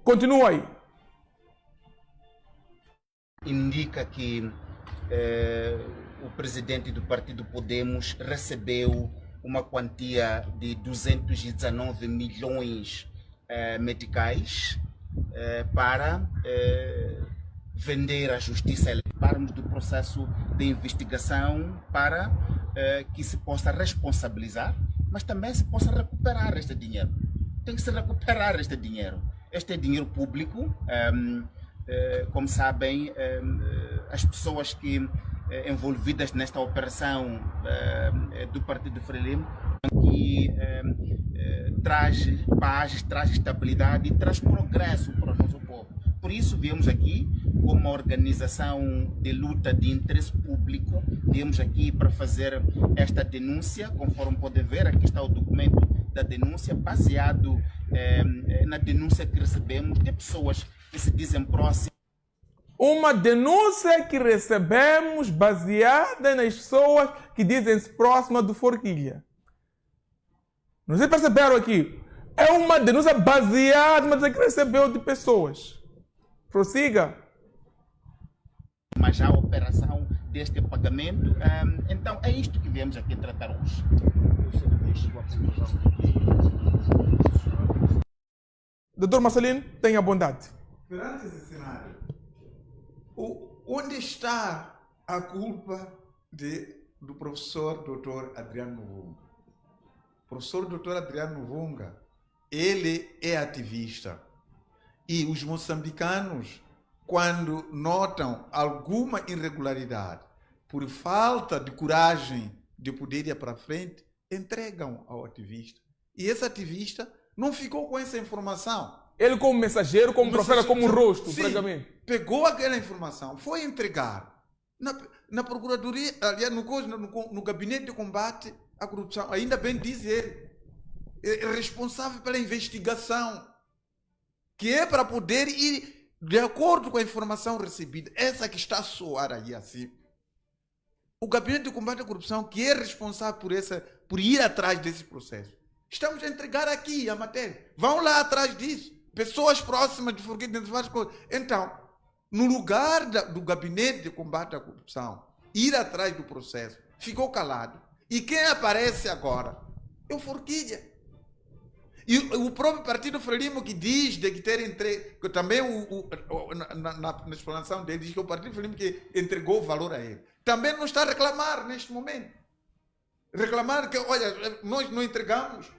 Continua aí. Indica que o presidente do partido Podemos recebeu uma quantia de 219 milhões meticais para vender à justiça, participarmos do processo de investigação para que se possa responsabilizar, mas também se possa recuperar este dinheiro. Tem que se recuperar este dinheiro. Este é dinheiro público. Como sabem, as pessoas que envolvidas nesta operação do Partido Frelimo, que traz paz, traz estabilidade e traz progresso para o nosso povo. Por isso viemos aqui como uma organização de luta de interesse público, viemos aqui para fazer esta denúncia, conforme pode ver, aqui está o documento da denúncia, baseado na denúncia que recebemos de pessoas que se dizem próximas. Uma denúncia que recebemos baseada nas pessoas que dizem-se próximas do Forquilha. Não sei se perceberam aqui. É uma denúncia baseada, mas é que recebeu de pessoas. Prossiga. Mas há a operação deste pagamento. Então é isto que viemos aqui tratar hoje. Doutor Marcelino, tenha bondade. Perante esse cenário, onde está a culpa do professor Dr. Adriano Mvunga? O professor Dr. Adriano Mvunga, ele é ativista. E os moçambicanos, quando notam alguma irregularidade, por falta de coragem de poder ir para frente, entregam ao ativista. E esse ativista não ficou com essa informação. Ele como mensageiro, como profeta, como rosto do sim, pregamento. Pegou aquela informação, foi entregar na procuradoria, aliás, no gabinete de combate à corrupção. Ainda bem diz ele, é responsável pela investigação, que é para poder ir de acordo com a informação recebida. Essa que está a soar aí assim. O gabinete de combate à corrupção, que é responsável por ir atrás desse processo. Estamos a entregar aqui a matéria. Vão lá atrás disso. Pessoas próximas de Forquilha, de várias coisas. Então, no lugar do gabinete de combate à corrupção, ir atrás do processo, ficou calado. E quem aparece agora é o Forquilha. E o próprio Partido Frelimo que diz de que ter entregue, também na explanação dele, diz que o Partido Frelimo que entregou o valor a ele. Também não está a reclamar neste momento. Reclamar que, olha, nós não entregamos.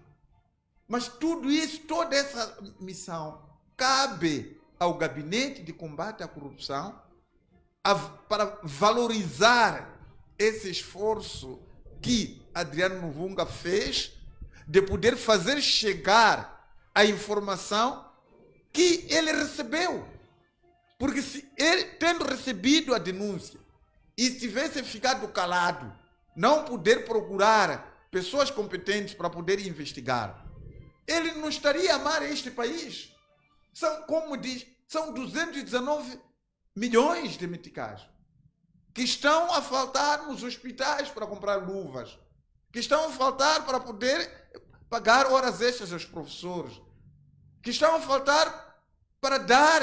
Mas tudo isso, toda essa missão, cabe ao Gabinete de Combate à Corrupção para valorizar esse esforço que Adriano Mvunga fez de poder fazer chegar a informação que ele recebeu. Porque se ele, tendo recebido a denúncia e tivesse ficado calado, não poder procurar pessoas competentes para poder investigar, ele não estaria a amar este país. São, como diz, são 219 milhões de meticais que estão a faltar nos hospitais para comprar luvas, que estão a faltar para poder pagar horas extras aos professores, que estão a faltar para dar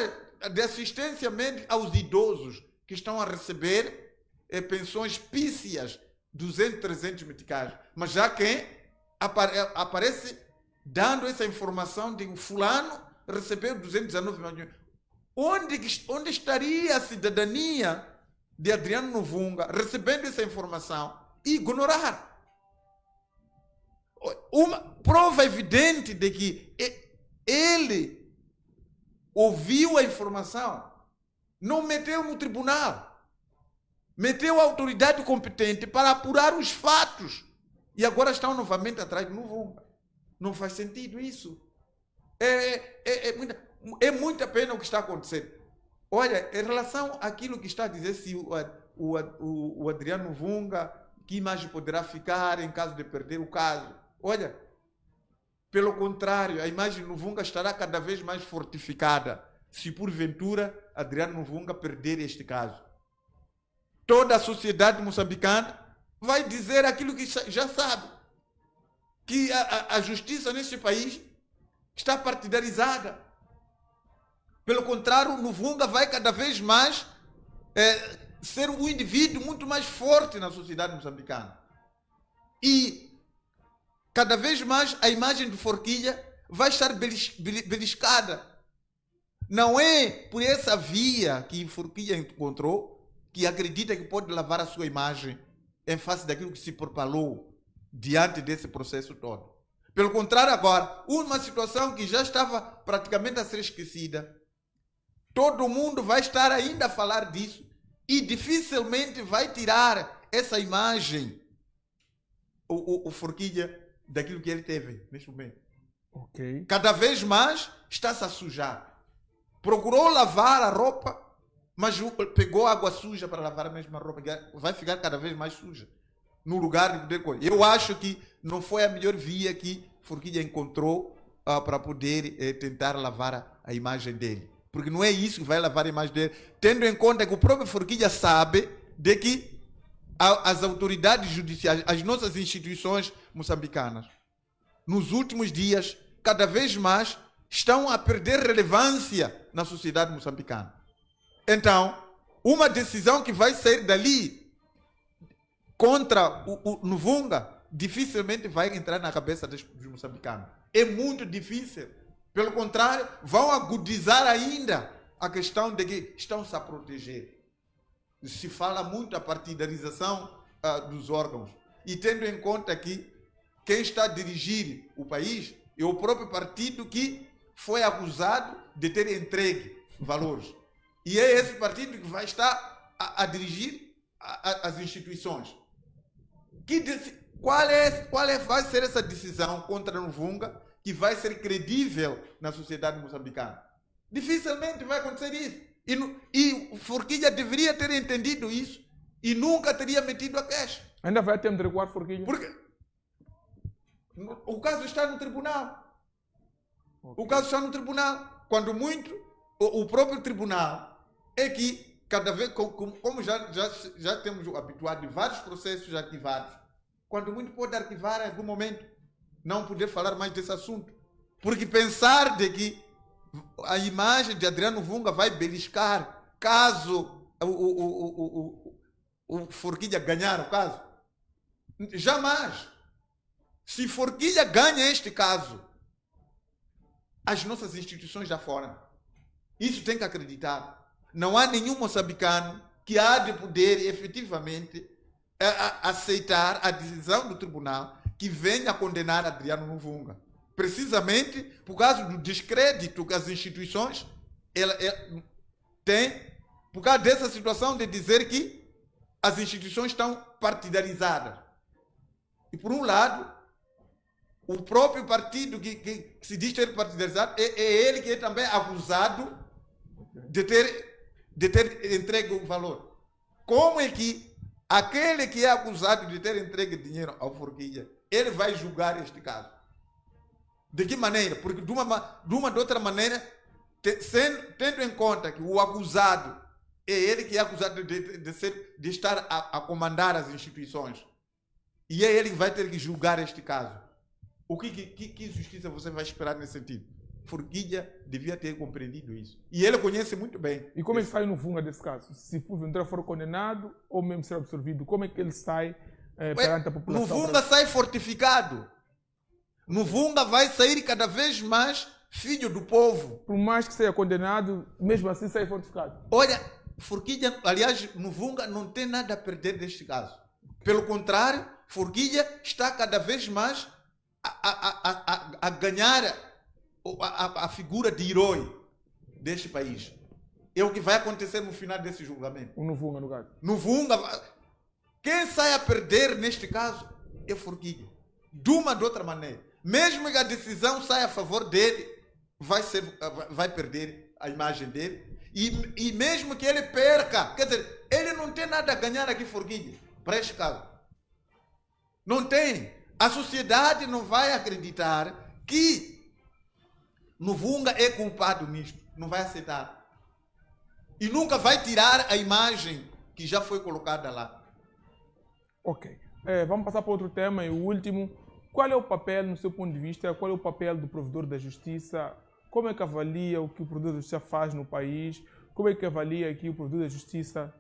de assistência médica aos idosos que estão a receber pensões pícias, 200, 300 meticais. Mas já quem aparece dando essa informação de que o fulano recebeu 219 milhões. Onde estaria a cidadania de Adriano Mvunga recebendo essa informação e ignorar? Uma prova evidente de que ele ouviu a informação, não meteu no tribunal, meteu a autoridade competente para apurar os fatos e agora estão novamente atrás do Mvunga. Não faz sentido isso. É muita pena o que está acontecendo. Olha, em relação àquilo que está a dizer se o Adriano Mvunga, que imagem poderá ficar em caso de perder o caso? Olha, pelo contrário, a imagem do Mvunga estará cada vez mais fortificada se porventura Adriano Mvunga perder este caso. Toda a sociedade moçambicana vai dizer aquilo que já sabe, que a justiça neste país está partidarizada. Pelo contrário, o Nuvunga vai cada vez mais ser um indivíduo muito mais forte na sociedade moçambicana. E cada vez mais a imagem de Forquilha vai estar beliscada. Não é por essa via que Forquilha encontrou que acredita que pode lavar a sua imagem em face daquilo que se propalou diante desse processo todo. Pelo contrário, agora, uma situação que já estava praticamente a ser esquecida, todo mundo vai estar ainda a falar disso e dificilmente vai tirar essa imagem, o Forquilha, daquilo que ele teve neste momento. Ok. Cada vez mais está-se a sujar. Procurou lavar a roupa, mas pegou água suja para lavar a mesma roupa, que vai ficar cada vez mais suja. No lugar de poder coisa. Eu acho que não foi a melhor via que Forquilha encontrou para poder tentar lavar a imagem dele. Porque não é isso que vai lavar a imagem dele, tendo em conta que o próprio Forquilha sabe de que as autoridades judiciais, as nossas instituições moçambicanas, nos últimos dias, cada vez mais, estão a perder relevância na sociedade moçambicana. Então, uma decisão que vai sair dali contra o Nuvunga dificilmente vai entrar na cabeça dos moçambicanos. É muito difícil. Pelo contrário, vão agudizar ainda a questão de que estão-se a proteger. Se fala muito a partidarização dos órgãos. E tendo em conta que quem está a dirigir o país é o próprio partido que foi acusado de ter entregue valores. E é esse partido que vai estar a dirigir as instituições. Vai ser essa decisão contra Nuvunga que vai ser credível na sociedade moçambicana? Dificilmente vai acontecer isso. E Forquilha deveria ter entendido isso e nunca teria metido a queixa. Ainda vai ter de recuar Forquilha? Porque o caso está no tribunal. Okay. O caso está no tribunal. Quando muito, o próprio tribunal é que, cada vez, como já temos habituado de vários processos arquivados, quando muito pode arquivar em algum momento, não poder falar mais desse assunto. Porque pensar de que a imagem de Adriano Nuvunga vai beliscar caso o Forquilha ganhar o caso. Jamais. Se Forquilha ganha este caso, as nossas instituições já foram. Isso tem que acreditar. Não há nenhum moçambicano que há de poder efetivamente aceitar a decisão do tribunal que venha condenar Adriano Nuvunga. Precisamente por causa do descrédito que as instituições têm, por causa dessa situação de dizer que as instituições estão partidarizadas. E por um lado, o próprio partido que se diz ter partidarizado, é ele que é também acusado de ter entregue o valor. Como é que aquele que é acusado de ter entregue dinheiro ao Forquilha, ele vai julgar este caso? De que maneira? Porque de uma de outra maneira, tendo em conta que o acusado é ele que é acusado de estar a comandar as instituições, e é ele que vai ter que julgar este caso. O que justiça você vai esperar nesse sentido? Forquilha devia ter compreendido isso. E ele conhece muito bem. E como é que sai Nuvunga desse caso? Se porventura for condenado ou mesmo ser absolvido, como é que ele sai perante a população? Nuvunga sai fortificado. Nuvunga vai sair cada vez mais filho do povo. Por mais que seja condenado, mesmo assim sai fortificado. Olha, Forquilha, aliás, Nuvunga não tem nada a perder deste caso. Pelo contrário, Forquilha está cada vez mais a ganhar a figura de herói deste país. É o que vai acontecer no final desse julgamento. O Nuvunga, no caso. Nuvunga, quem sai a perder neste caso é Forquilha. De uma ou de outra maneira. Mesmo que a decisão saia a favor dele, vai perder a imagem dele. E mesmo que ele perca, quer dizer, ele não tem nada a ganhar aqui, Forquilha, para este caso. Não tem. A sociedade não vai acreditar que Nuvunga é culpado nisto. Não vai aceitar. E nunca vai tirar a imagem que já foi colocada lá. Ok. Vamos passar para outro tema e o último. Qual é o papel, no seu ponto de vista, qual é o papel do provedor da justiça como é que avalia o que o provedor da justiça faz no país, como é que avalia aqui o provedor da justiça,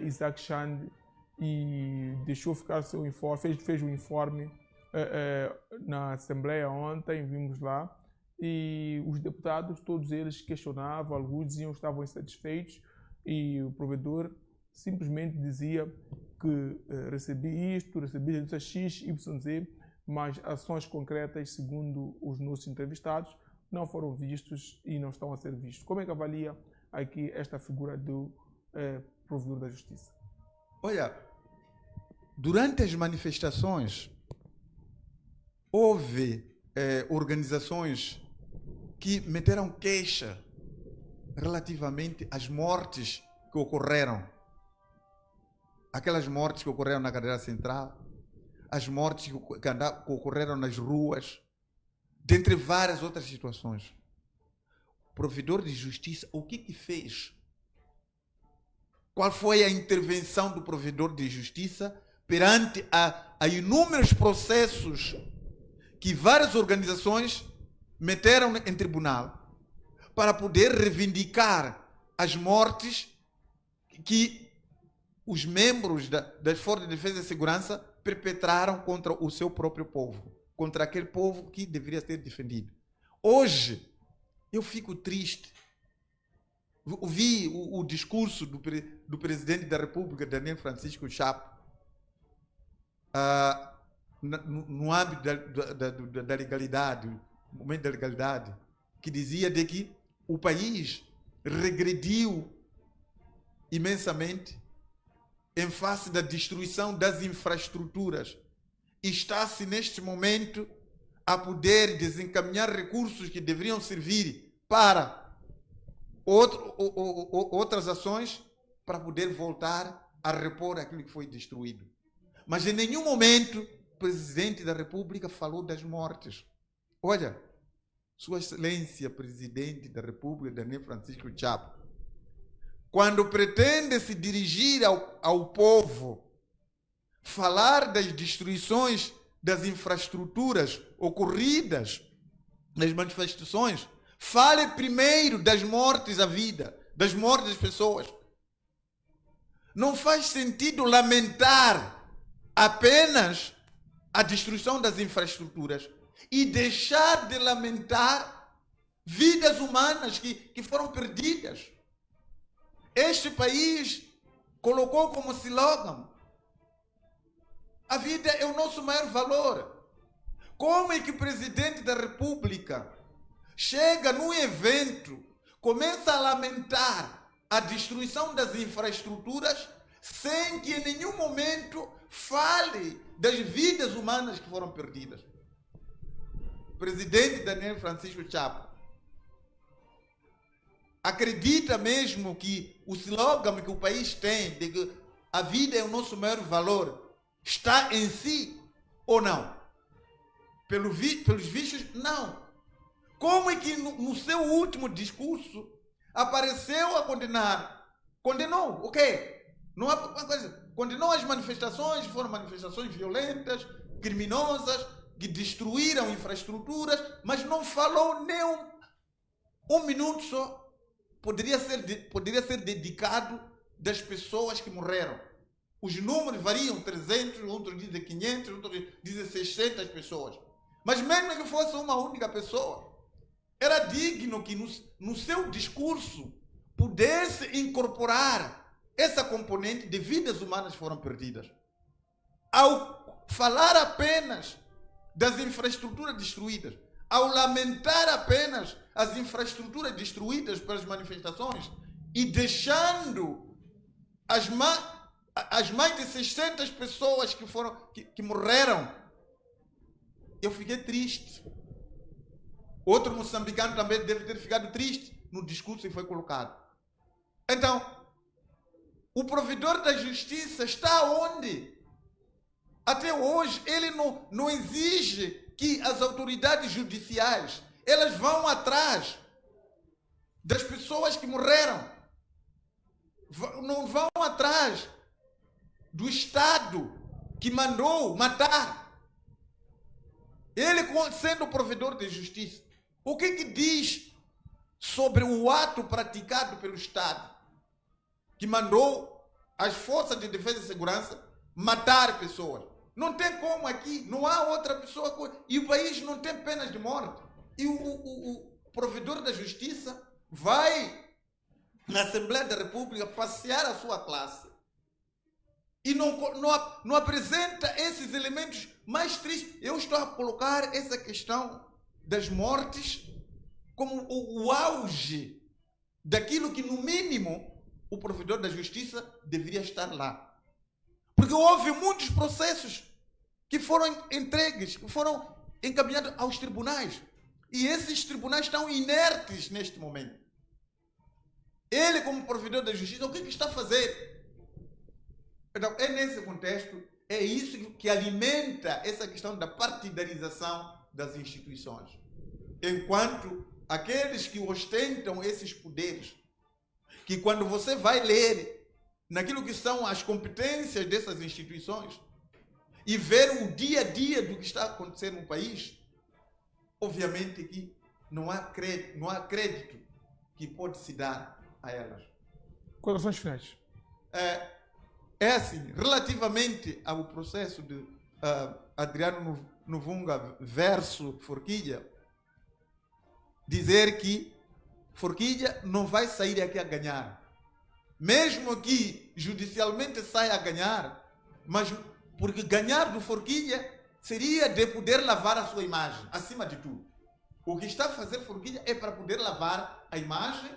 Isaac Chande, e deixou ficar o seu informe, fez um informe na Assembleia ontem, vimos lá, e os deputados, todos eles questionavam, alguns diziam que estavam insatisfeitos, e o provedor simplesmente dizia que recebi isto, recebi a X, Y, Z, mas ações concretas, segundo os nossos entrevistados, não foram vistos e não estão a ser vistos. Como é que avalia aqui esta figura do provedor da justiça? Olha, durante as manifestações, houve organizações que meteram queixa relativamente às mortes que ocorreram. Aquelas mortes que ocorreram na cadeira central, as mortes que ocorreram nas ruas, dentre várias outras situações. O provedor de justiça, o que fez? Qual foi a intervenção do provedor de justiça perante a inúmeros processos que várias organizações meteram em tribunal para poder reivindicar as mortes que os membros das Forças de Defesa e Segurança perpetraram contra o seu próprio povo, contra aquele povo que deveria ser defendido. Hoje, eu fico triste. Vi o discurso do presidente da República, Daniel Francisco Chapo, no âmbito da legalidade, no momento da legalidade, que dizia de que o país regrediu imensamente em face da destruição das infraestruturas. Está-se neste momento a poder desencaminhar recursos que deveriam servir para outras ações para poder voltar a repor aquilo que foi destruído. Mas em nenhum momento o presidente da República falou das mortes. Olha, Sua Excelência, presidente da República, Daniel Francisco Chapo, quando pretende se dirigir ao povo, falar das destruições das infraestruturas ocorridas nas manifestações, fale primeiro das mortes à vida, das mortes das pessoas. Não faz sentido lamentar apenas a destruição das infraestruturas e deixar de lamentar vidas humanas que foram perdidas. Este país colocou como slogan: a vida é o nosso maior valor. Como é que o presidente da República chega num evento, começa a lamentar a destruição das infraestruturas, sem que em nenhum momento fale das vidas humanas que foram perdidas? O presidente Daniel Francisco Chapo acredita mesmo que o slogan que o país tem, de que a vida é o nosso maior valor, está em si ou não? Pelos vistos, não. Como é que no seu último discurso apareceu a condenar? Condenou, ok. Não há coisa. Condenou as manifestações, foram manifestações violentas, criminosas, que destruíram infraestruturas, mas não falou nem um minuto só. Poderia ser dedicado das pessoas que morreram. Os números variam, 300, outros dizem 500, outros dizem 600 pessoas. Mas mesmo que fosse uma única pessoa, era digno que no seu discurso pudesse incorporar essa componente de vidas humanas que foram perdidas. Ao falar apenas das infraestruturas destruídas, ao lamentar apenas as infraestruturas destruídas pelas manifestações e deixando as mais de 600 pessoas que morreram, eu fiquei triste. Outro moçambicano também deve ter ficado triste no discurso que foi colocado. Então, o provedor da justiça está onde? Até hoje, ele não exige que as autoridades judiciais elas vão atrás das pessoas que morreram. Não vão atrás do Estado que mandou matar. Ele, sendo o provedor de justiça, o que diz sobre o ato praticado pelo Estado, que mandou as forças de defesa e segurança matar pessoas. Não tem como aqui, não há outra pessoa. E o país não tem penas de morte. E o provedor da justiça vai na Assembleia da República passear a sua classe e não apresenta esses elementos mais tristes. Eu estou a colocar essa questão das mortes como o auge daquilo que, no mínimo, o provedor da justiça deveria estar lá. Porque houve muitos processos que foram entregues, que foram encaminhados aos tribunais. E esses tribunais estão inertes neste momento. Ele, como provedor da justiça, o que está a fazer? Então, é nesse contexto, é isso que alimenta essa questão da partidarização das instituições. Enquanto aqueles que ostentam esses poderes, que quando você vai ler naquilo que são as competências dessas instituições e ver o dia a dia do que está acontecendo no país, obviamente que não há crédito que pode se dar a elas. Considerações finais. É assim, relativamente ao processo de Adriano Novunga versus Forquilha, dizer que Forquilha não vai sair daqui a ganhar. Mesmo que judicialmente saia a ganhar, mas porque ganhar do Forquilha seria de poder lavar a sua imagem, acima de tudo. O que está a fazer Forquilha é para poder lavar a imagem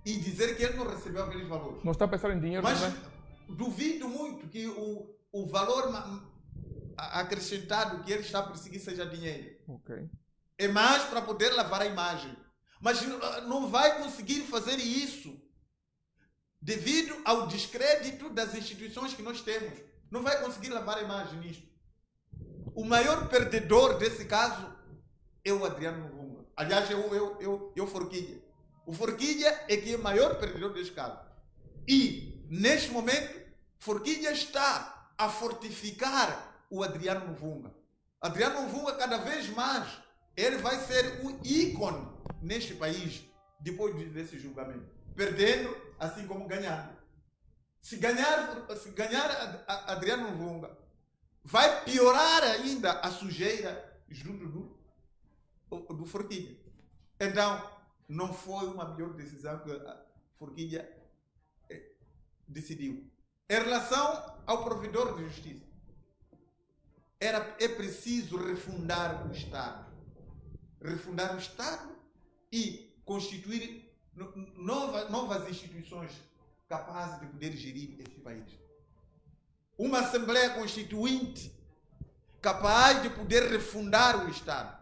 e dizer que ele não recebeu aqueles valores. Não está a pensar em dinheiro, mas também? duvido muito que o valor acrescentado que ele está a perseguir seja dinheiro. Ok. É mais para poder lavar a imagem. Mas não vai conseguir fazer isso devido ao descrédito das instituições que nós temos. Não vai conseguir lavar a imagem nisto. O maior perdedor desse caso é o Adriano Novunga. Aliás, é o Forquilha. O Forquilha é que é o maior perdedor desse caso. E, neste momento, Forquilha está a fortificar o Adriano Novunga. Adriano Novunga, cada vez mais, ele vai ser um ícone neste país depois desse julgamento. Perdendo, assim como ganhando. Se ganhar Adriano Novunga, vai piorar ainda a sujeira junto do Forquilha. Então, não foi uma melhor decisão que a Forquilha decidiu. Em relação ao provedor de justiça, é preciso refundar o Estado. Refundar o Estado e constituir novas instituições capazes de poder gerir este país. Uma Assembleia Constituinte capaz de poder refundar o Estado.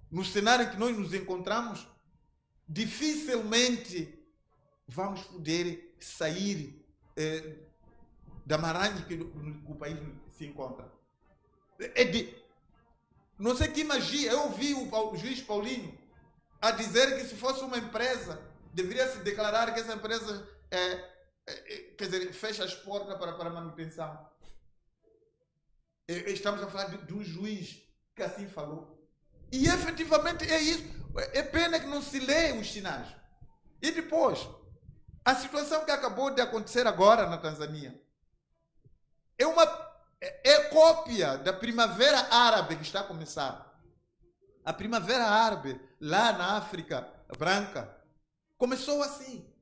No cenário em que nós nos encontramos, dificilmente vamos poder sair da maranha que o país se encontra. Não sei que magia. Eu ouvi o juiz Paulinho a dizer que se fosse uma empresa, deveria se declarar que essa empresa quer dizer, fecha as portas para manutenção. Estamos a falar de um juiz que assim falou. E efetivamente é isso. É pena que não se lê os sinais. E depois, a situação que acabou de acontecer agora na Tanzânia é cópia da Primavera Árabe que está a começar. A Primavera Árabe, lá na África Branca, começou assim.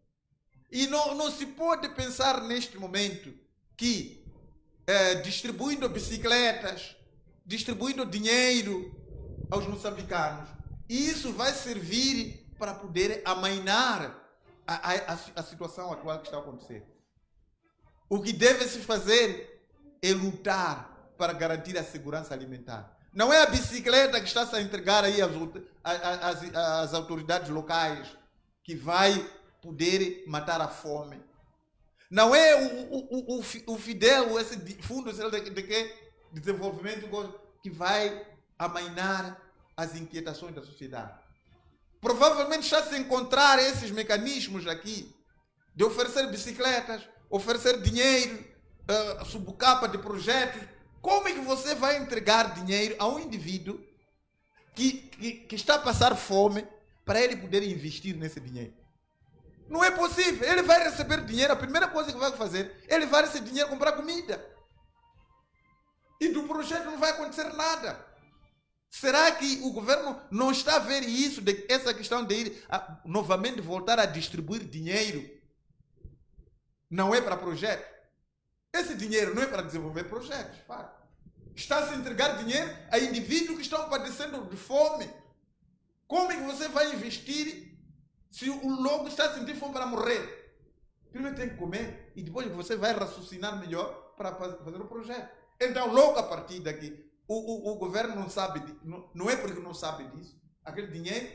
E não se pode pensar neste momento que distribuindo bicicletas, distribuindo dinheiro aos moçambicanos, isso vai servir para poder amainar a situação atual que está a acontecer. O que deve se fazer é lutar para garantir a segurança alimentar. Não é a bicicleta que está a entregar aí às autoridades locais que vai poder matar a fome. Não é o FIDEL, esse fundo de desenvolvimento que vai amainar as inquietações da sociedade. Provavelmente está a encontrar esses mecanismos aqui de oferecer bicicletas, oferecer dinheiro, subcapa de projetos. Como é que você vai entregar dinheiro a um indivíduo que está a passar fome, para ele poder investir nesse dinheiro. Não é possível. Ele vai receber dinheiro, a primeira coisa que vai fazer, ele vai receber dinheiro comprar comida. E do projeto não vai acontecer nada. Será que o governo não está a ver isso, essa questão de ir novamente voltar a distribuir dinheiro? Não é para projeto. Esse dinheiro não é para desenvolver projetos. Está-se a entregar dinheiro a indivíduos que estão padecendo de fome. Como é que você vai investir se o lobo está a sentir fome para morrer? Primeiro tem que comer e depois você vai raciocinar melhor para fazer o projeto. Então, logo a partir daqui, o governo não sabe, não é porque não sabe disso. Aquele dinheiro,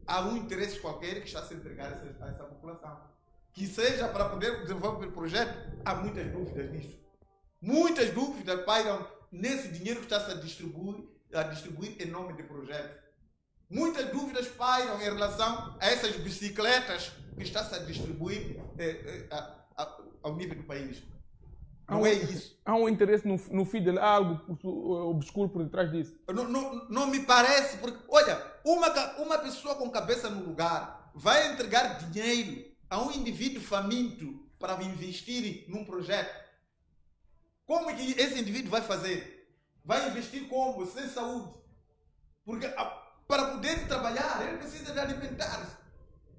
há um interesse qualquer que está a se entregar a essa população. Que seja para poder desenvolver o projeto, há muitas dúvidas nisso. Muitas dúvidas pairam nesse dinheiro que está-se a distribuir em nome de projeto. Muitas dúvidas pairam em relação a essas bicicletas que está-se a distribuir ao nível do país. Não é isso. Há um interesse no FIDEL, há algo obscuro por detrás disso? Não me parece, porque, olha, uma pessoa com cabeça no lugar vai entregar dinheiro a um indivíduo faminto para investir num projeto. Como é que esse indivíduo vai fazer? Vai investir como? Sem saúde. Porque para poder trabalhar, ele precisa de alimentar-se.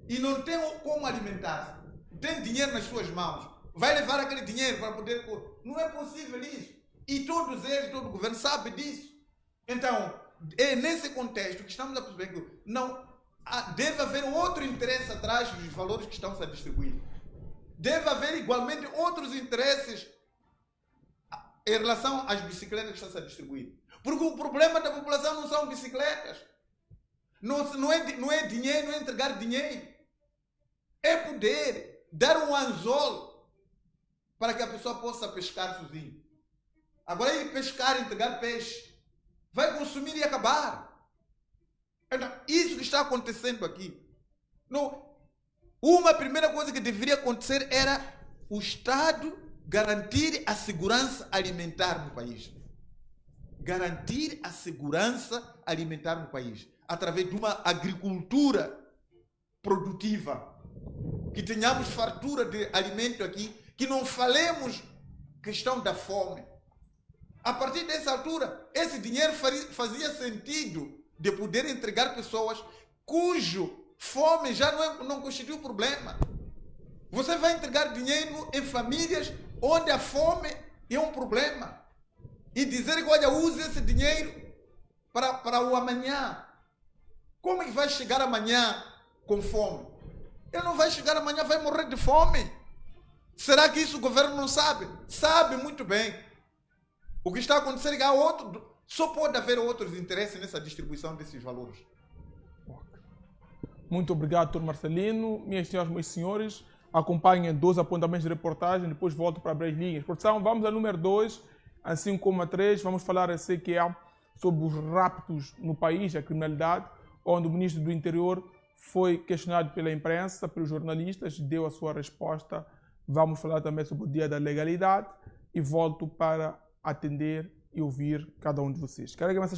E não tem como alimentar-se. Tem dinheiro nas suas mãos. Vai levar aquele dinheiro para poder... Não é possível isso. E todos eles, todo o governo sabe disso. Então, é nesse contexto que estamos a perceber que não, deve haver outro interesse atrás dos valores que estão a distribuir. Deve haver igualmente outros interesses em relação às bicicletas que estão a distribuir. Porque o problema da população não são bicicletas. Não é dinheiro, não é entregar dinheiro. É poder dar um anzol para que a pessoa possa pescar sozinho. Agora ele pescar e entregar peixe, vai consumir e acabar. Então, isso que está acontecendo aqui. Uma primeira coisa que deveria acontecer era o Estado garantir a segurança alimentar no país. Garantir a segurança alimentar no país. Através de uma agricultura produtiva. Que tenhamos fartura de alimento aqui. Que não falemos questão da fome. A partir dessa altura, esse dinheiro fazia sentido de poder entregar pessoas cujo fome já não constitui problema. Você vai entregar dinheiro em famílias onde a fome é um problema. E dizer que, olha, use esse dinheiro para o amanhã. Como é que vai chegar amanhã com fome? Ele não vai chegar amanhã, vai morrer de fome. Será que isso o governo não sabe? Sabe muito bem. O que está acontecendo é que só pode haver outros interesses nessa distribuição desses valores. Muito obrigado, Dr. Marcelino. Minhas senhoras, meus senhores, acompanhem 2 apontamentos de reportagem, depois volto para abrir as linhas. Produção, vamos ao número 2, assim como a 3, vamos falar a CQA sobre os raptos no país, a criminalidade, onde o ministro do Interior foi questionado pela imprensa, pelos jornalistas, deu a sua resposta. Vamos falar também sobre o Dia da Legalidade e volto para atender e ouvir cada um de vocês. Quero agradecer